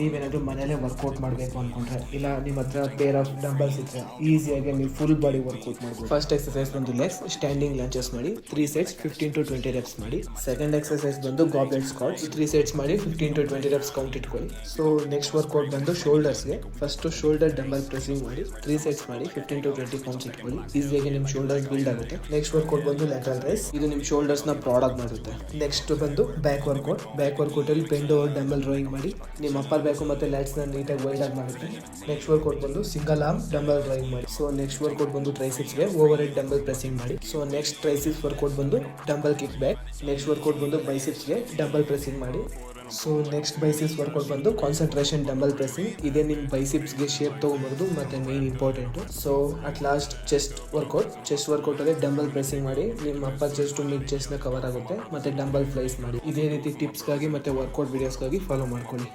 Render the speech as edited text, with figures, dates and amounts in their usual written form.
ನೀವೇನಾದರೂ ಮನೇಲೇ ವರ್ಕೌಟ್ ಮಾಡಬೇಕು ಅಂದ್ಕೊಂಡ್ರೆ, ಇಲ್ಲ ನಿಮ್ಮ ಹತ್ರ ಪೇರ್ ಆಫ್ ಡಂಬಲ್ಸ್ ಇದ್ದರೆ ಈಸಿಯಾಗಿ ನೀವು ಫುಲ್ ಬಾಡಿ ವರ್ಕೌಟ್ ಮಾಡ್ಬೋದು. ಫಸ್ಟ್ ಎಕ್ಸಸೈಸ್ ಬಂದು ಲೆಗ್ಸ್ ಸ್ಟ್ಯಾಂಡಿಂಗ್ ಲಂಚಸ್ ಮಾಡಿ 3 ಸೆಟ್ಸ್ 15 to 20 reps ಮಾಡಿ. ಸೆಕೆಂಡ್ ಎಕ್ಸಸೈಸ್ ಬಂದು ಗಾಬ್ಲೆಟ್ ಸ್ಕ್ವಾಟ್ಸ್ 3 ಸೆಟ್ಸ್ ಮಾಡಿ 15 to 20 reps ಕೌಂಟ್ ಇಟ್ಕೊಳ್ಳಿ. ಸೊ ನೆಕ್ಸ್ಟ್ ವರ್ಕೌಟ್ ಬಂದು ಶೋಲ್ಡರ್ಸ್ಗೆ ಫಸ್ಟ್ ಶೋಲ್ಡರ್ ಡಂಬಲ್ ಪ್ರೆಸಿಂಗ್ ಮಾಡಿ 3 ಸೆಟ್ಸ್ ಮಾಡಿ 15 to 20 ಕೌಂಟ್ಸ್ ಇಟ್ಕೊಳ್ಳಿ. ಈಸಿಯಾಗಿ ನಿಮ್ಮ ಶೋಲ್ಡರ್ ಬಿಲ್ಡ್ ಆಗುತ್ತೆ. ನೆಕ್ಸ್ಟ್ ವರ್ಕೌಟ್ ಬಂದು ಲ್ಯಾಟರಲ್ ರೈಸ್, ಇದು ನಿಮ್ಮ ಶೋಲ್ಡರ್ಸ್ ನ ಪ್ರಾಡ್ ಮಾಡುತ್ತೆ. ನೆಕ್ಸ್ಟ್ ಬಂದು ಬ್ಯಾಕ್ ವರ್ಕೌಟ್ ಅಲ್ಲಿ ಬೆಂಡ್ ಓವರ್ ಡಂಬಲ್ ರೋಯಿಂಗ್ ಮಾಡಿ ನಿಮ್ಮ ಅಪ್ಪರ್ ಬ್ಯಾಕು ಮತ್ತೆ ಲ್ಯಾಟ್ಸ್ ನ ನೀಟಾಗಿ ವೈಲ್ಡ್ ಆಗಿ ಮಾಡುತ್ತೆ. ನೆಕ್ಸ್ಟ್ ವರ್ಕೌಟ್ ಬಂದು ಸಿಂಗಲ್ ಆರ್ಮ್ ಡಂಬಲ್ ರೋಯಿಂಗ್ ಮಾಡಿ. ಸೊ ನೆಕ್ಸ್ಟ್ ವರ್ಕೌಟ್ ಬಂದು ಟ್ರೈಸಿಪ್ಸ್ ಗೆ ಓವರ್ ಹೆಡ್ ಡಂಬಲ್ ಪ್ರೆಸಿಂಗ್ ಮಾಡಿ. ಸೊ ನೆಕ್ಸ್ಟ್ ಟ್ರೈಸಿಪ್ಸ್ ವರ್ಕೌಟ್ ಬಂದು dumbbell kick back. Next workout ಬಂದು ಬೈಸಿಪ್ಸ್ ಗೆ ಡಂಬಲ್ ಪ್ರೆಸಿಂಗ್ ಮಾಡಿ. ಸೊ ನೆಕ್ಸ್ಟ್ ಬೈಸಿಪ್ಸ್ ವರ್ಕೌಟ್ ಬಂದು ಕಾನ್ಸಂಟ್ರೇಷನ್ ಡಂಬಲ್ ಪ್ರೆಸಿಂಗ್. ಇದೇ ನಿಮ್ಮ ಬೈಸಿಪ್ಸ್ ಗೆ ಶೇಪ್ ತಗೊಂಬರೋದು ಮತ್ತೆ main important. So at last chest workout ಅಲ್ಲಿ ಡಂಬಲ್ ಪ್ರೆಸಿಂಗ್ ಮಾಡಿ ನಿಮ್ಮ ಅಪ್ಪರ್ ಚೆಸ್ಟ್ ಮಿಡ್ ಚೆಸ್ಟ್ ನ ಕವರ್ ಆಗುತ್ತೆ. ಮತ್ತೆ ಡಂಬಲ್ ಫ್ಲೈಸ್ ಮಾಡಿ. ಇದೇ ರೀತಿ ಟಿಪ್ಸ್ಗಾಗಿ ಮತ್ತೆ ವರ್ಕೌಟ್ ವಿಡಿಯೋಸ್ಗಾಗಿ ಫಾಲೋ ಮಾಡ್ಕೊಳ್ಳಿ.